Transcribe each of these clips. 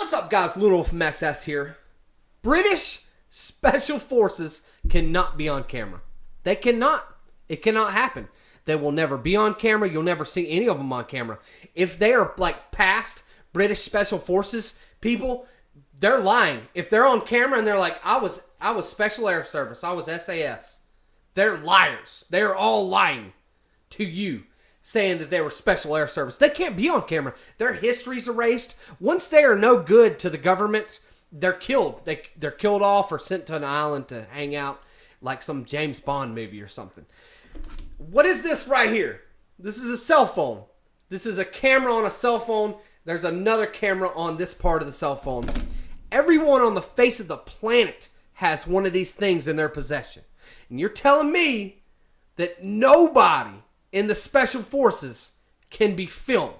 What's up, guys? Little from S.A.S here. British Special Forces cannot be on camera. They cannot. It cannot happen. They will never be on camera. You'll never see any of them on camera. If they are like past British Special Forces people, they're lying. If they're on camera and they're like, I was Special Air Service, I was S.A.S. They're liars. They're all lying to you, saying that they were Special Air Service. They can't be on camera. Their history's erased. Once they are no good to the government, they're killed. They're killed off or sent to an island to hang out like some James Bond movie or something. What is this right here? This is a cell phone. This is a camera on a cell phone. There's another camera on this part of the cell phone. Everyone on the face of the planet has one of these things in their possession. And you're telling me that nobody in the Special Forces can be filmed.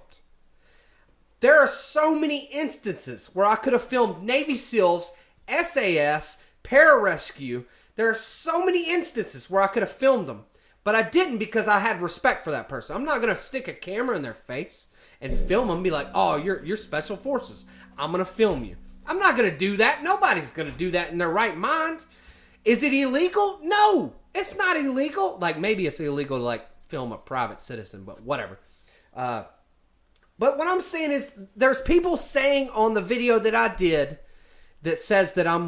There are so many instances where I could have filmed Navy SEALs, S.A.S, pararescue. There are so many instances where I could have filmed them. But I didn't because I had respect for that person. I'm not going to stick a camera in their face and film them and be like, oh, you're Special Forces. I'm going to film you. I'm not going to do that. Nobody's going to do that in their right mind. Is it illegal? No, it's not illegal. Like, maybe it's illegal to, like, film a private citizen, but whatever. But what I'm saying is there's people saying on the video that I did that says that I'm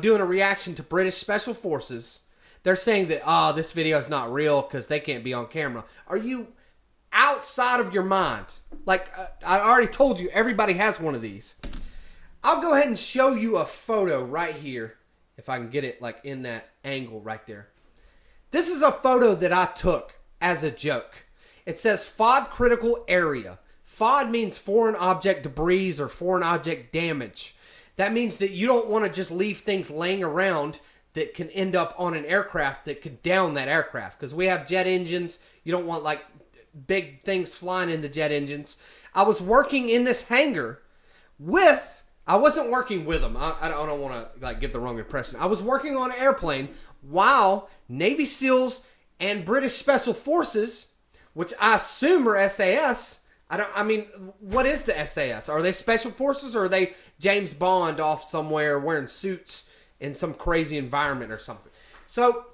doing a reaction to British Special Forces. They're saying that, this video is not real because they can't be on camera. Are you outside of your mind? Like, I already told you, everybody has one of these. I'll go ahead and show you a photo right here, if I can get it like in that angle right there. This is a photo that I took as a joke. It says FOD critical area. FOD means foreign object debris or foreign object damage. That means that you don't want to just leave things laying around that can end up on an aircraft that could down that aircraft. Because we have jet engines. You don't want like big things flying in the jet engines. I was working in this hangar I wasn't working with them. I don't want to like give the wrong impression. I was working on an airplane while Navy SEALs and British Special Forces, which I assume are S.A.S. What is the S.A.S? Are they Special Forces or are they James Bond off somewhere wearing suits in some crazy environment or something? So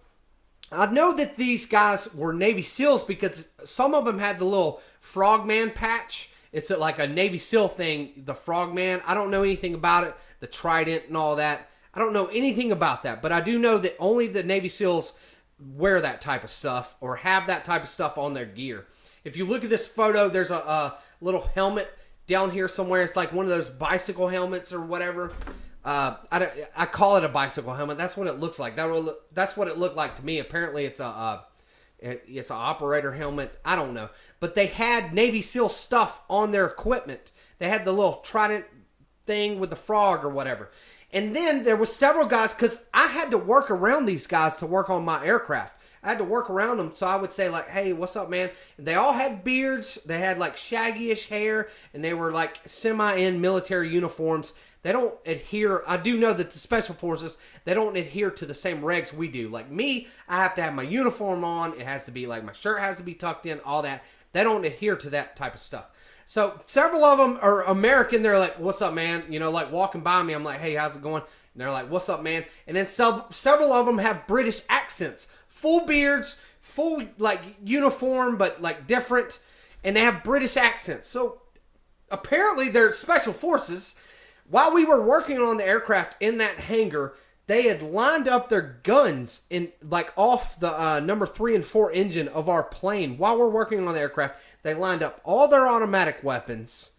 I know that these guys were Navy SEALs because some of them had the little frogman patch. It's like a Navy SEAL thing, the frogman. I don't know anything about it, the trident and all that. I don't know anything about that, but I do know that only the Navy SEALs wear that type of stuff or have that type of stuff on their gear. If you look at this photo, there's a little helmet down here somewhere. It's like one of those bicycle helmets or whatever. I call it a bicycle helmet. That's what it looks like. That's what it looked like to me. Apparently, it's an operator helmet. I don't know. But they had Navy SEAL stuff on their equipment. They had the little trident thing with the frog or whatever. And then there was several guys, because I had to work around these guys to work on my aircraft. I had to work around them, so I would say like, hey, what's up, man? And they all had beards. They had like shaggy-ish hair, and they were like semi-in military uniforms. They don't adhere. I do know that the Special Forces, they don't adhere to the same regs we do. Like me, I have to have my uniform on. It has to be like my shirt has to be tucked in, all that. They don't adhere to that type of stuff. So several of them are American. They're like, what's up, man? You know, like walking by me, I'm like, hey, how's it going? And they're like, what's up, man? And then several of them have British accents. Full beards, full like uniform, but like different. And they have British accents. So apparently they're Special Forces. While we were working on the aircraft in that hangar, they had lined up their guns in like off the number 3 and 4 engine of our plane. While we're working on the aircraft, they lined up all their automatic weapons.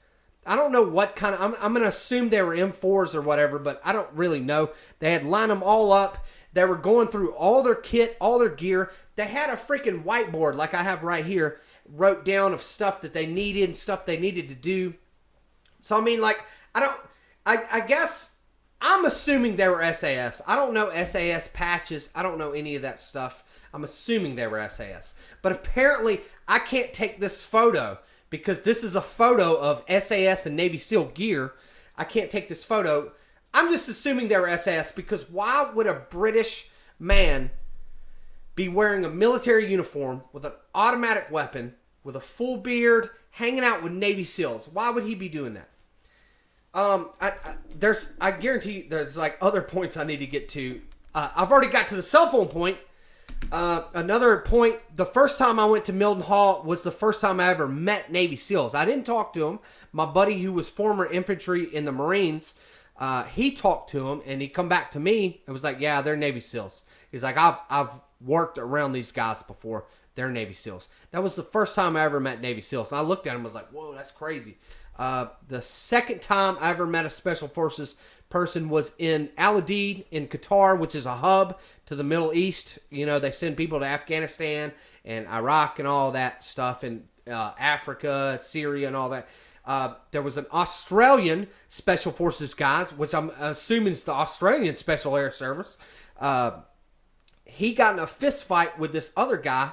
I don't know what kind of, I'm going to assume they were M4s or whatever, but I don't really know. They had lined them all up. They were going through all their kit, all their gear. They had a freaking whiteboard like I have right here, wrote down of stuff that they needed and stuff they needed to do. So, I mean, like, I guess I'm assuming they were S.A.S. I don't know S.A.S. patches. I don't know any of that stuff. I'm assuming they were S.A.S. But apparently, I can't take this photo because this is a photo of S.A.S. and Navy SEAL gear. I can't take this photo. I'm just assuming they were S.A.S. because why would a British man be wearing a military uniform with an automatic weapon, with a full beard, hanging out with Navy SEALs? Why would he be doing that? I guarantee there's like other points I need to get to. I've already got to the cell phone point. Another point, the first time I went to Milton Hall was the first time I ever met Navy SEALs. I didn't talk to him. My buddy who was former infantry in the Marines, he talked to him and he come back to me and was like, yeah, they're Navy SEALs. He's like, I've worked around these guys before. They're Navy SEALs. That was the first time I ever met Navy SEALs. And I looked at him and was like, whoa, that's crazy. The second time I ever met a Special Forces person was in Al Udeid in Qatar, which is a hub to the Middle East. You know, they send people to Afghanistan and Iraq and all that stuff, and Africa, Syria and all that. There was an Australian Special Forces guy, which I'm assuming is the Australian Special Air Service. He got in a fist fight with this other guy.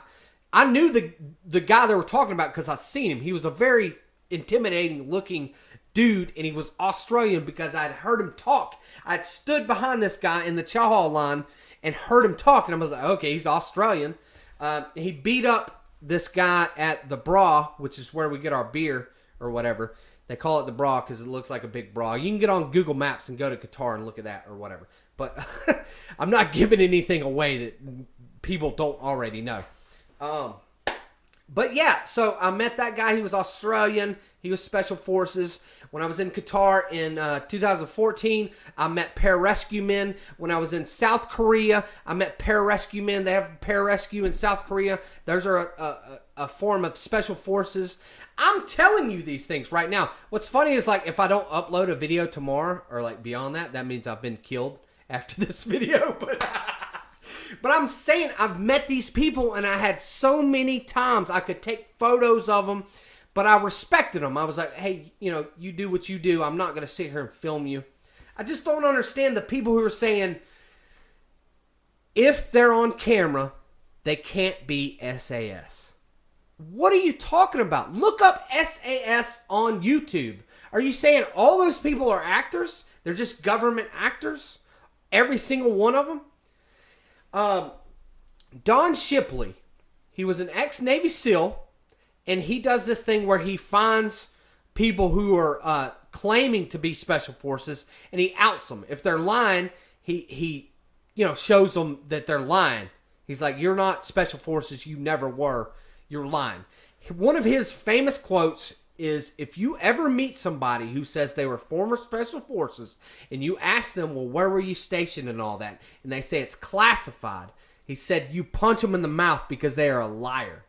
I knew the guy they were talking about because I seen him. He was a very intimidating looking dude, and he was Australian because I'd heard him talk. I'd stood behind this guy in the chow hall line and heard him talk, and I was like, okay, he's Australian. He beat up this guy at the Bra, which is where we get our beer or whatever. They call it the Bra because it looks like a big bra. You can get on Google Maps and go to Qatar and look at that or whatever. But I'm not giving anything away that people don't already know. But yeah, so I met that guy. He was Australian. He was Special Forces. When I was in Qatar in 2014, I met pararescue men. When I was in South Korea, I met pararescue men. They have pararescue in South Korea. Those are a form of Special Forces. I'm telling you these things right now. What's funny is, like, if I don't upload a video tomorrow or like beyond that, that means I've been killed after this video. But I'm saying I've met these people, and I had so many times I could take photos of them, but I respected them. I was like, hey, you know, you do what you do. I'm not going to sit here and film you. I just don't understand the people who are saying if they're on camera, they can't be S.A.S. What are you talking about? Look up S.A.S. on YouTube. Are you saying all those people are actors? They're just government actors? Every single one of them? Don Shipley, he was an ex-Navy SEAL, and he does this thing where he finds people who are claiming to be Special Forces, and he outs them. If they're lying, he shows them that they're lying. He's like, you're not Special Forces, you never were, you're lying. One of his famous quotes is, if you ever meet somebody who says they were former Special Forces and you ask them, well, where were you stationed and all that, and they say it's classified, he said you punch them in the mouth because they are a liar.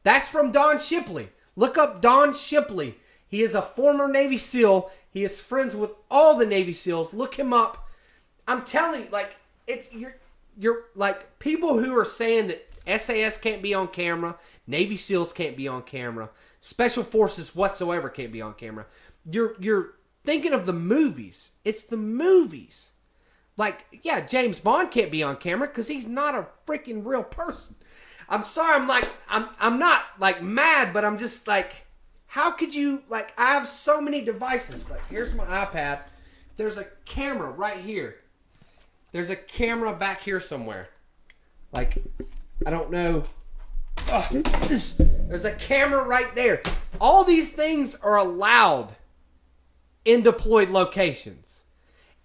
That's from Don Shipley. Look up Don Shipley. He is a former Navy SEAL. He is friends with all the Navy SEALs. Look him up. I'm telling you, like, you're like, people who are saying that S.A.S. can't be on camera, Navy SEALs can't be on camera, Special Forces whatsoever can't be on camera. You're thinking of the movies. It's the movies. Like, yeah, James Bond can't be on camera because he's not a freaking real person. I'm sorry, I'm not like mad, but I'm just like, how could you, like, I have so many devices. Like, here's my iPad. There's a camera right here. There's a camera back here somewhere. Like, I don't know. There's a camera right there. All these things are allowed in deployed locations.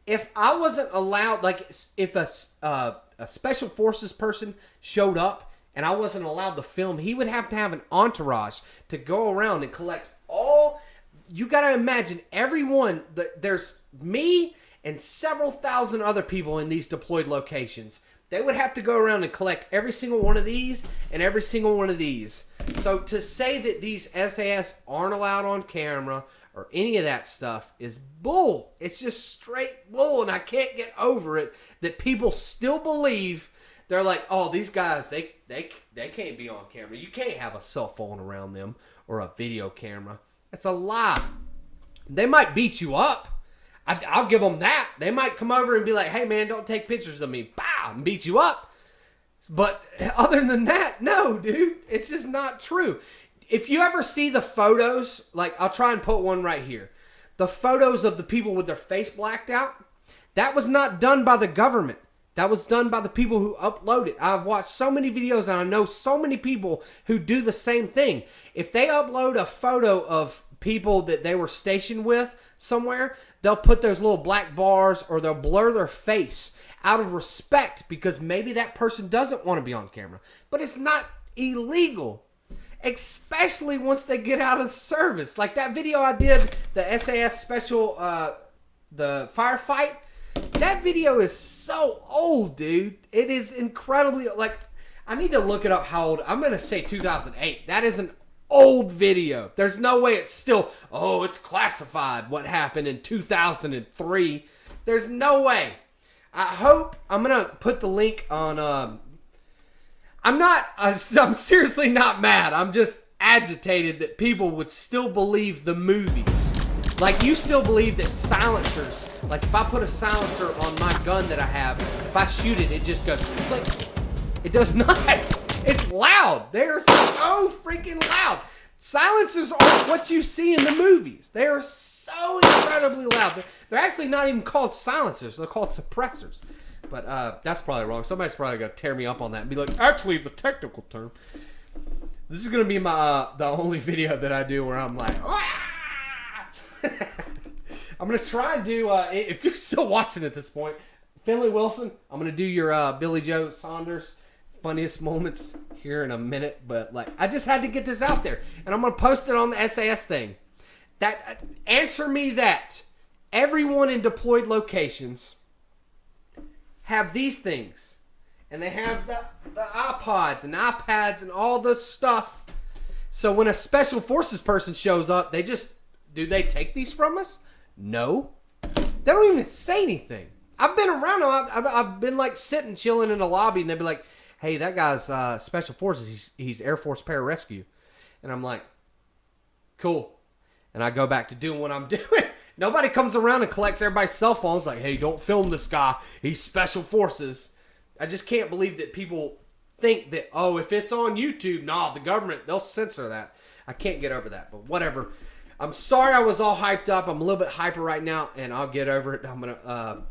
If I wasn't allowed, like, if a Special Forces person showed up and I wasn't allowed to film, he would have to have an entourage to go around and collect all. You got to imagine everyone. There's me and several thousand other people in these deployed locations. They would have to go around and collect every single one of these and every single one of these. So to say that these S.A.S. aren't allowed on camera or any of that stuff is bull. It's just straight bull, and I can't get over it that people still believe. They're like, oh, these guys, they can't be on camera. You can't have a cell phone around them or a video camera. That's a lie. They might beat you up. I'll give them that. They might come over and be like, hey, man, don't take pictures of me. Bow, and beat you up. But other than that, no, dude. It's just not true. If you ever see the photos, like, I'll try and put one right here. The photos of the people with their face blacked out, that was not done by the government. That was done by the people who upload it. I've watched so many videos, and I know so many people who do the same thing. If they upload a photo of people that they were stationed with somewhere, they'll put those little black bars or they'll blur their face out of respect because maybe that person doesn't want to be on camera. But it's not illegal, especially once they get out of service. Like that video I did, the S.A.S. special, the firefight. That video is so old, dude. It is incredibly, like, I need to look it up how old. I'm going to say 2008. That is an old video. There's no way it's still, oh, it's classified what happened in 2003. There's no way. I hope, I'm going to put the link on, I'm seriously not mad. I'm just agitated that people would still believe the movies. Like, you still believe that silencers, like if I put a silencer on my gun that I have, if I shoot it, it just goes click. It does not. It's loud. They're so freaking loud. Silencers aren't what you see in the movies. They are so incredibly loud. They're actually not even called silencers. They're called suppressors. But that's probably wrong. Somebody's probably going to tear me up on that and be like, actually, the technical term. This is going to be my the only video that I do where I'm like, ah! I'm going to try and do, if you're still watching at this point, Finley Wilson, I'm going to do your Billy Joe Saunders funniest moments here in a minute. But like, I just had to get this out there. And I'm going to post it on the S.A.S. thing. That answer me that. Everyone in deployed locations have these things. And they have the iPods and iPads and all this stuff. So when a special forces person shows up, they just... Do they take these from us? No. They don't even say anything. I've been around them. I've been like sitting, chilling in the lobby, and they'd be like, hey, that guy's special forces. He's Air Force Pararescue. And I'm like, cool. And I go back to doing what I'm doing. Nobody comes around and collects everybody's cell phones like, hey, don't film this guy. He's special forces. I just can't believe that people think that, oh, if it's on YouTube, nah, the government, they'll censor that. I can't get over that, but whatever. I'm sorry I was all hyped up. I'm a little bit hyper right now, and I'll get over it. I'm going to...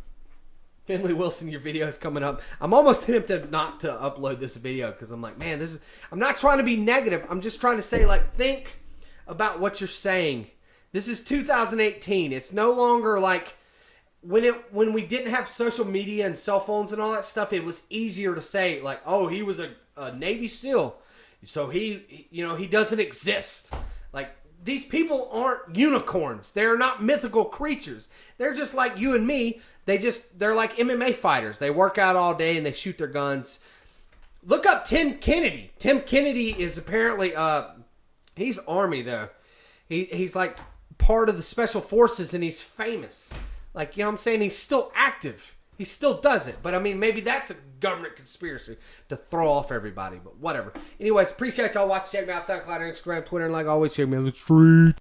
Finley Wilson, your video is coming up. I'm almost tempted not to upload this video because I'm like, man, this is... I'm not trying to be negative. I'm just trying to say, like, think about what you're saying. This is 2018. It's no longer like... When we didn't have social media and cell phones and all that stuff, it was easier to say, like, oh, he was a Navy SEAL. So he doesn't exist. Like... These people aren't unicorns. They're not mythical creatures. They're just like you and me. They're like MMA fighters. They work out all day and they shoot their guns. Look up Tim Kennedy. Tim Kennedy is apparently, he's Army though. He's like part of the Special Forces and he's famous. Like, you know what I'm saying? He's still active. He still does it. But I mean, maybe that's a government conspiracy to throw off everybody. But whatever. Anyways, appreciate y'all watching. Check me out SoundCloud, Instagram, Twitter, and like always, check me on the street.